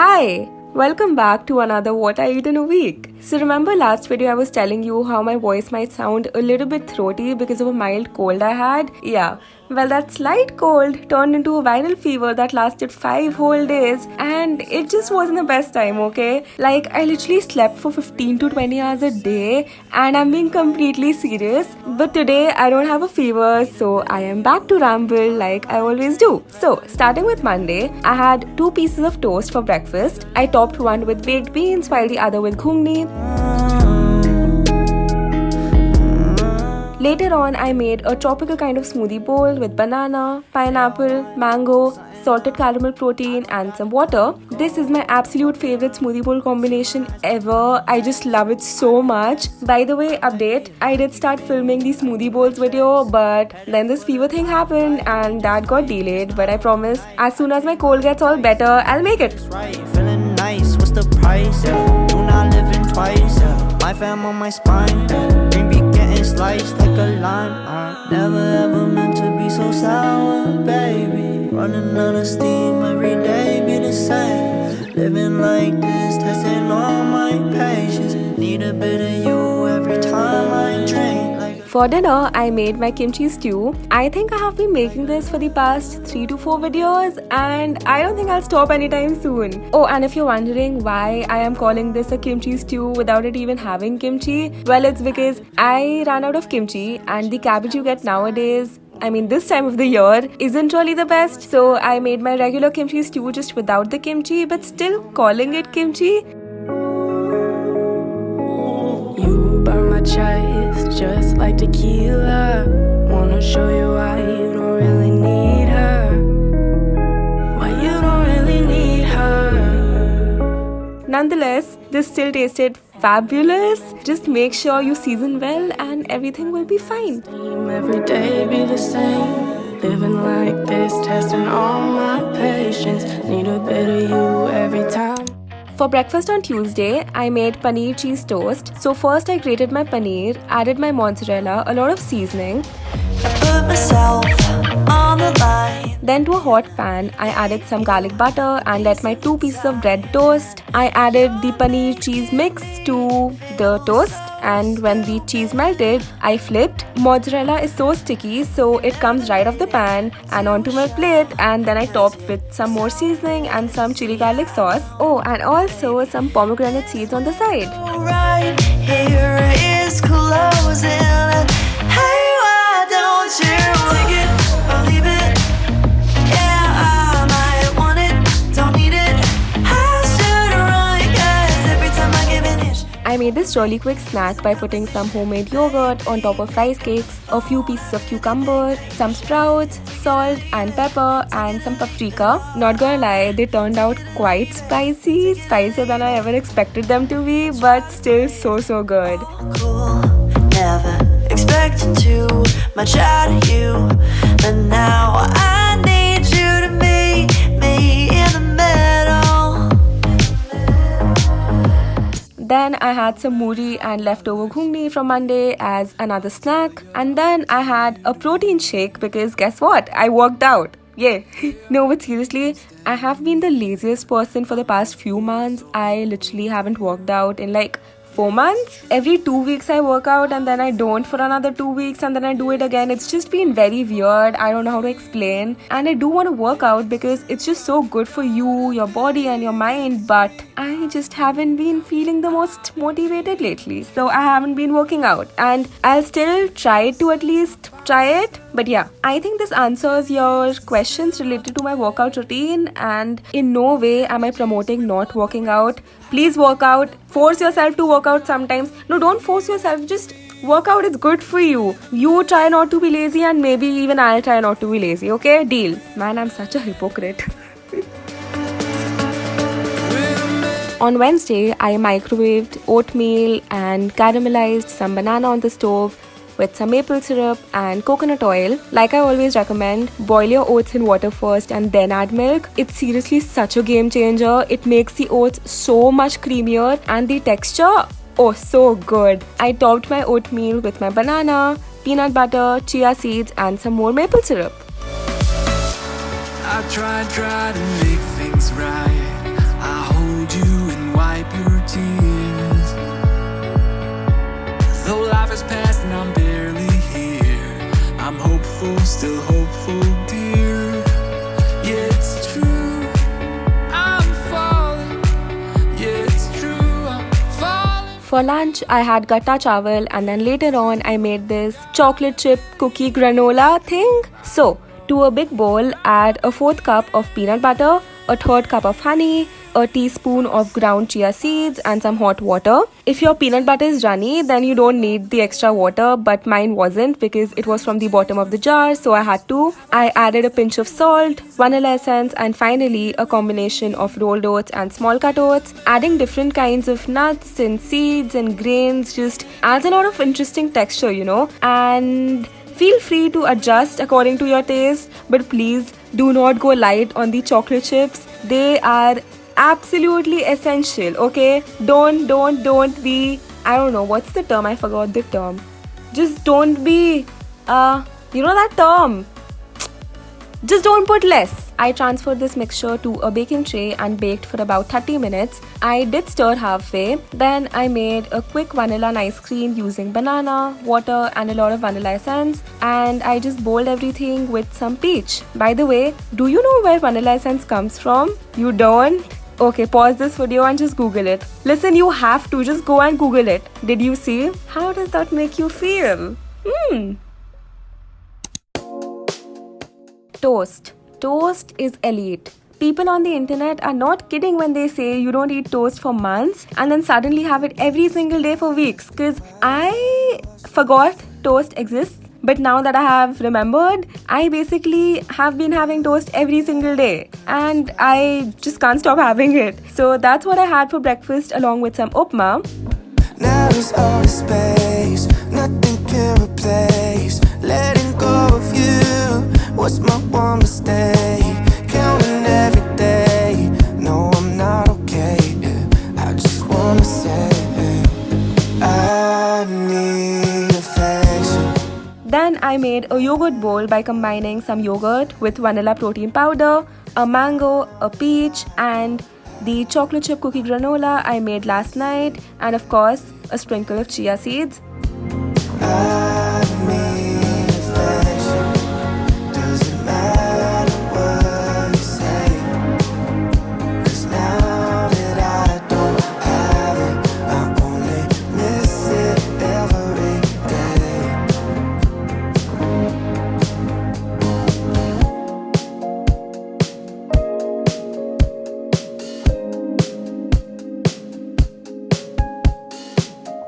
Hi! Welcome back to another What I Eat in a Week. So remember last video I was telling you how my voice might sound a little bit throaty because of a mild cold I had? Yeah. Well, that slight cold turned into a viral fever that lasted 5 whole days and it just wasn't the best time, okay? Like, I literally slept for 15 to 20 hours a day and I'm being completely serious. But today I don't have a fever, so I am back to ramble like I always do. So, starting with Monday, I had 2 pieces of toast for breakfast. I topped one with baked beans while the other with ghungni. Later on, I made a tropical kind of smoothie bowl with banana, pineapple, mango, salted caramel protein and some water. This is my absolute favorite smoothie bowl combination ever. I just love it so much. By the way, update, I did start filming the smoothie bowls video, but then this fever thing happened and that got delayed. But I promise, as soon as my cold gets all better, I'll make it. Feeling nice, what's the price? Do not live in twice. My fam on my spine. Dream be getting sliced like a lime. Never ever meant to be so sour, baby. Running out of steam every day, be the same. Living like this, testing all my patience. Need a bit of you every time I drink. For dinner, I made my kimchi stew. I think I have been making this for the past 3 to 4 videos and I don't think I'll stop anytime soon. Oh, and if you're wondering why I am calling this a kimchi stew without it even having kimchi, well, it's because I ran out of kimchi and the cabbage you get nowadays, I mean this time of the year, isn't really the best. So I made my regular kimchi stew just without the kimchi but still calling it kimchi. You burn my chest just like tequila. Wanna show you why you don't really need her. Why you don't really need her. Nonetheless, this still tasted fabulous. Just make sure you season well and everything will be fine. Every day be the same. Living like this, testing all my patience. Need a bit of you every time. For breakfast on Tuesday, I made paneer cheese toast. So first I grated my paneer, added my mozzarella, a lot of seasoning. Put myself on the line. Then to a hot pan, I added some garlic butter and let my 2 pieces of bread toast. I added the paneer cheese mix to the toast and when the cheese melted, I flipped. Mozzarella is so sticky, so it comes right off the pan and onto my plate, and then I topped with some more seasoning and some chili garlic sauce. Oh, and also some pomegranate seeds on the side. Right here is closing. Hey, why don't you take it or leave it? Yeah, I might want it, don't need it. I should run, 'cause every time I give an inch. I made this really quick snack by putting some homemade yogurt on top of rice cakes, a few pieces of cucumber, some sprouts, salt and pepper and some paprika. Not gonna lie, they turned out quite spicy, spicier than I ever expected them to be, but still so good. Cool, never expected too much out of you, but now I need you to meet me in the middle. Then I had some muri and leftover ghungni from Monday as another snack. And then I had a protein shake because guess what? I worked out. Yeah. No, but seriously, I have been the laziest person for the past few months. I literally haven't worked out in like 4 months. Every 2 weeks I work out and then I don't for another 2 weeks and then I do it again. It's just been very weird. I don't know how to explain. And I do want to work out because it's just so good for you, your body and your mind. But I just haven't been feeling the most motivated lately. So I haven't been working out. And I'll still try to at least try it. But yeah, I think this answers your questions related to my workout routine. And in no way am I promoting not working out. Please work out. Force yourself to work out sometimes. No, don't force yourself. Just work out. It's good for you. You try not to be lazy and maybe even I'll try not to be lazy. Okay? Deal. Man, I'm such a hypocrite. On Wednesday, I microwaved oatmeal and caramelized some banana on the stove with some maple syrup and coconut oil. Like I always recommend, boil your oats in water first and then add milk. It's seriously such a game changer. It makes the oats so much creamier and the texture, oh, so good. I topped my oatmeal with my banana, peanut butter, chia seeds and some more maple syrup. I tried to make things right. I hope For lunch, I had gatta chawal, and then later on, I made this chocolate chip cookie granola thing. So, to a big bowl, add a 4th cup of peanut butter, a 3rd cup of honey, a teaspoon of ground chia seeds, and some hot water. If your peanut butter is runny, then you don't need the extra water, but mine wasn't because it was from the bottom of the jar, so I had to. I added a pinch of salt, vanilla essence, and finally a combination of rolled oats and small cut oats. Adding different kinds of nuts and seeds and grains just adds a lot of interesting texture, and feel free to adjust according to your taste, but please do not go light on the chocolate chips. They are absolutely essential, okay? Don't be, I don't know, what's the term? I forgot the term. Just don't be, that term. Just don't put less. I transferred this mixture to a baking tray and baked for about 30 minutes. I did stir halfway. Then I made a quick vanilla ice cream using banana, water, and a lot of vanilla essence. And I just boiled everything with some peach. By the way, do you know where vanilla essence comes from? You don't? Okay, pause this video and just Google it. Listen, you have to just go and Google it. Did you see? How does that make you feel? Toast. Toast is elite. People on the internet are not kidding when they say you don't eat toast for months and then suddenly have it every single day for weeks. Because I forgot toast exists. But now that I have remembered, I basically have been having toast every single day. And I just can't stop having it. So that's what I had for breakfast along with some upma. Now there's all this space, nothing can replace. Letting go of you was my one mistake. Counting every day, no I'm not okay. I just wanna say, I need affection. Then I made a yogurt bowl by combining some yogurt with vanilla protein powder, a mango, a peach, and the chocolate chip cookie granola I made last night, and of course, a sprinkle of chia seeds. I need affection. Doesn't matter what you say. 'Cause now that I don't have it, I only miss it every day.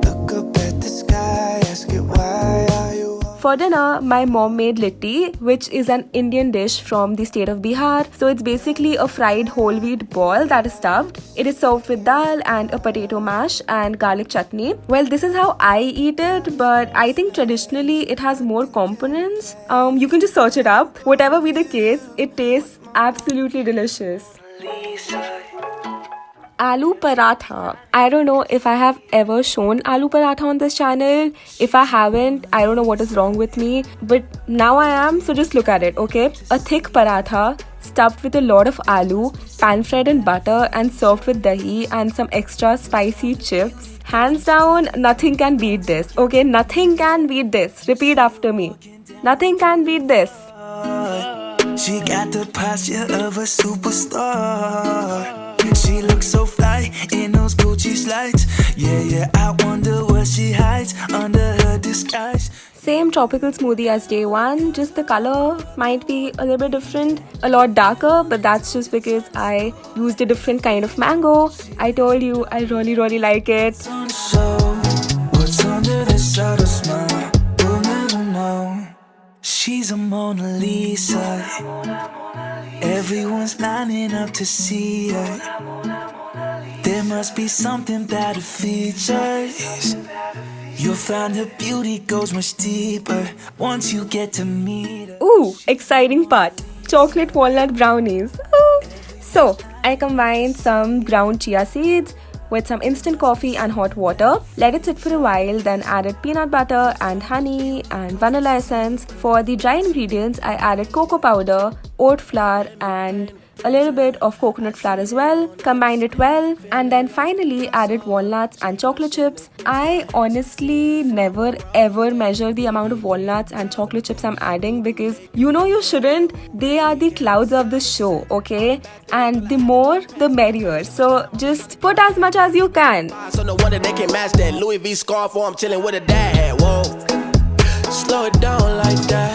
Look up at the sky, ask it why are you up? For dinner, my mom made litti, which is an Indian dish from the state of Bihar. So it's basically a fried whole wheat ball that is stuffed. It is served with dal and a potato mash and garlic chutney. Well, this is how I eat it, but I think traditionally it has more components. You can just search it up. Whatever be the case, it tastes absolutely delicious. Aloo paratha. I don't know if I have ever shown aloo paratha on this channel. If I haven't, I don't know what is wrong with me. But now I am, so just look at it, okay? A thick paratha stuffed with a lot of aloo, pan-fried in butter and served with dahi and some extra spicy chips. Hands down, nothing can beat this, okay? Nothing can beat this. Repeat after me. Nothing can beat this. She got the posture of a superstar. She looks so fly in those Gucci slides. Yeah, I wonder what she hides under her disguise. Same tropical smoothie as day one, just the color might be a little bit different, a lot darker, but that's just because I used a different kind of mango. I told you I really like it. So, what's under this subtle smile? We'll never know. She's a Mona Lisa. Everyone's lining up to see her. There must be something about her features. You'll find her beauty goes much deeper once you get to meet her. Ooh, exciting part. Chocolate walnut brownies. Ooh. So, I combined some ground chia seeds with some instant coffee and hot water. Let it sit for a while, then added peanut butter and honey and vanilla essence. For the dry ingredients, I added cocoa powder, oat flour and a little bit of coconut flour as well, combined it well, and then finally added walnuts and chocolate chips. I honestly never ever measure the amount of walnuts and chocolate chips I'm adding because you shouldn't. They are the clouds of the show, okay? And the more the merrier. So just put as much as you can. So no wonder they can match that Louis V scarf or I'm chilling with a dad. Whoa, slow it down like that.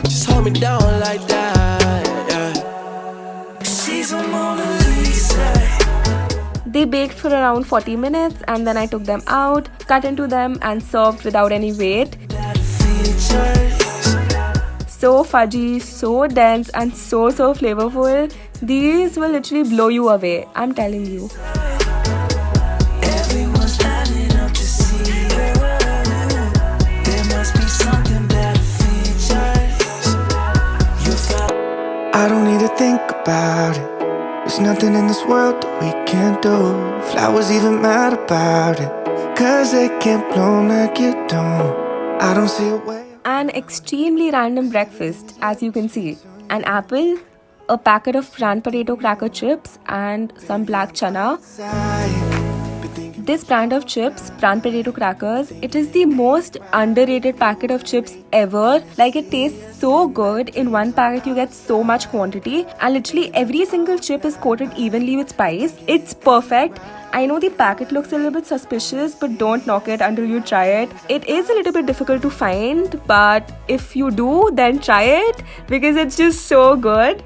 Just hold me down like that. Yeah. She's a Mona Lisa. They baked for around 40 minutes and then I took them out, cut into them and served without any weight. So fudgy, so dense and so flavorful. These will literally blow you away, I'm telling you. Everyone's lining up to see you. There must be something better features. I don't need to think about it. There's nothing in this world that we can't do. Flowers even mad about it, 'cause they can't bloom like you don't. I don't see a way. An extremely random breakfast, as you can see. An apple, a packet of brown potato cracker chips and some black chana. This brand of chips, brown potato crackers, it is the most underrated packet of chips ever. Like, it tastes so good. In one packet you get so much quantity and literally every single chip is coated evenly with spice. It's perfect. I know the packet looks a little bit suspicious, but don't knock it until you try it. It is a little bit difficult to find, but if you do, then try it because it's just so good.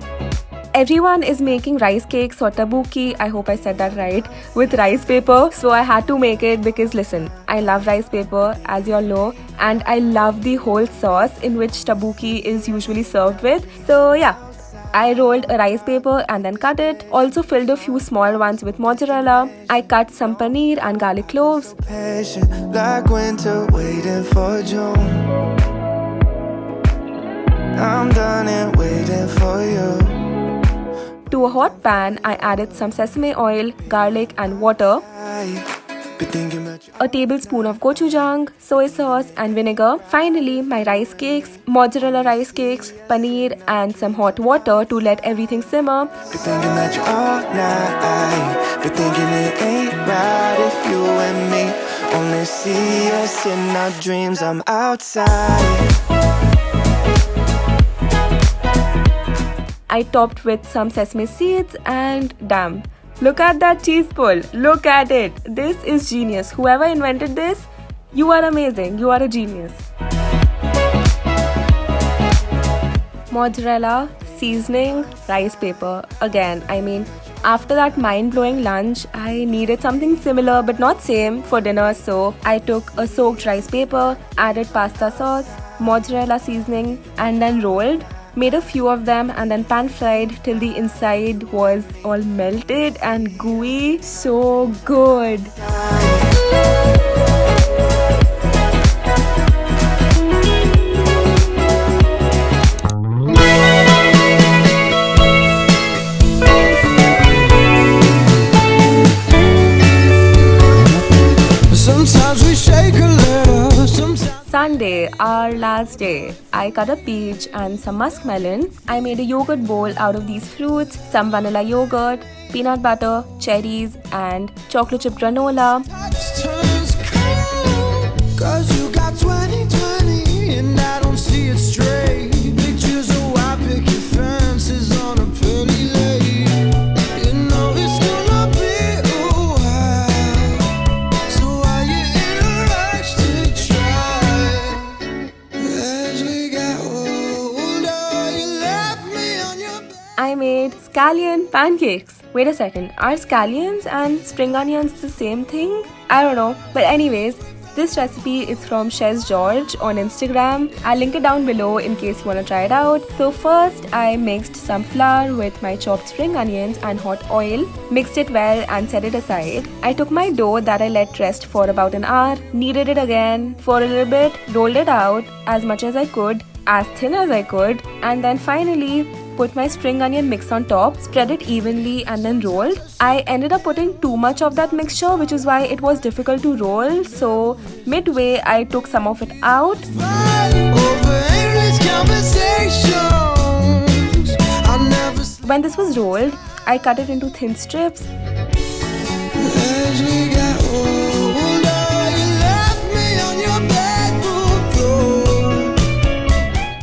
Everyone is making rice cakes or tabuki, I hope I said that right, with rice paper. So I had to make it because listen, I love rice paper, as you all know, and I love the whole sauce in which tabuki is usually served with. So yeah, I rolled a rice paper and then cut it. Also filled a few small ones with mozzarella. I cut some paneer and garlic cloves. Patient like winter waiting for June. I'm done and waiting for you. To a hot pan, I added some sesame oil, garlic and water, a tablespoon of gochujang, soy sauce and vinegar. Finally, my rice cakes, mozzarella rice cakes, paneer and some hot water to let everything simmer. Been thinking that you all night. Been thinking it ain't right if you and me only see us in our dreams. I'm outside. I topped with some sesame seeds and damn, look at that cheese pull. Look at it. This is genius. Whoever invented this, you are amazing. You are a genius. Mozzarella, seasoning, rice paper. Again, I mean, after that mind-blowing lunch, I needed something similar but not same for dinner. So I took a soaked rice paper, added pasta sauce, mozzarella seasoning and then rolled. Made a few of them and then pan fried till the inside was all melted and gooey. So good. Sometimes we shake a little, sometimes. Sunday, our last day, I cut a peach and some muskmelon. I made a yogurt bowl out of these fruits, some vanilla yogurt, peanut butter, cherries and chocolate chip granola. Turns cold, 'cause you got 20/20 and I don't see it straight. Pictures of white picket fences on a pearly lake. You know it's gonna be a while, so why you in a rush to try? As we got older, you left me on your bed. I made scallion pancakes. Wait a second, are scallions and spring onions the same thing? I don't know. But anyways, this recipe is from Chef George on Instagram. I'll link it down below in case you want to try it out. So first, I mixed some flour with my chopped spring onions and hot oil, mixed it well and set it aside. I took my dough that I let rest for about an hour, kneaded it again for a little bit, rolled it out as much as I could, as thin as I could, and then finally put my spring onion mix on top, spread it evenly and then rolled. I ended up putting too much of that mixture, which is why it was difficult to roll. So midway I took some of it out. When this was rolled, I cut it into thin strips. As we got older, you left me on your bedroom floor.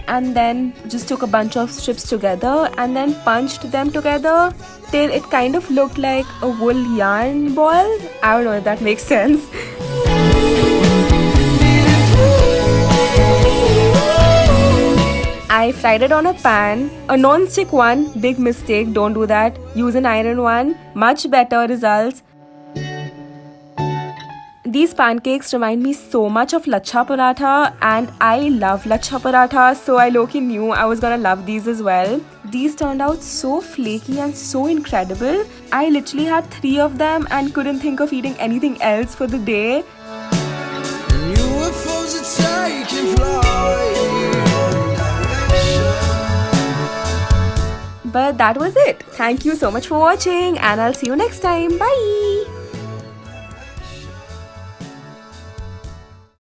And then just took a bunch of strips together and then punched them together till it kind of looked like a wool yarn ball. I don't know if that makes sense. I fried it on a pan, a non-stick one. Big mistake, don't do that. Use an iron one, much better results. These pancakes remind me so much of lachha paratha, and I love lachha paratha, so I low-key knew I was gonna love these as well. These turned out so flaky and so incredible. I literally had 3 of them and couldn't think of eating anything else for the day. UFOs are taking flight. But that was it. Thank you so much for watching, and I'll see you next time. Bye!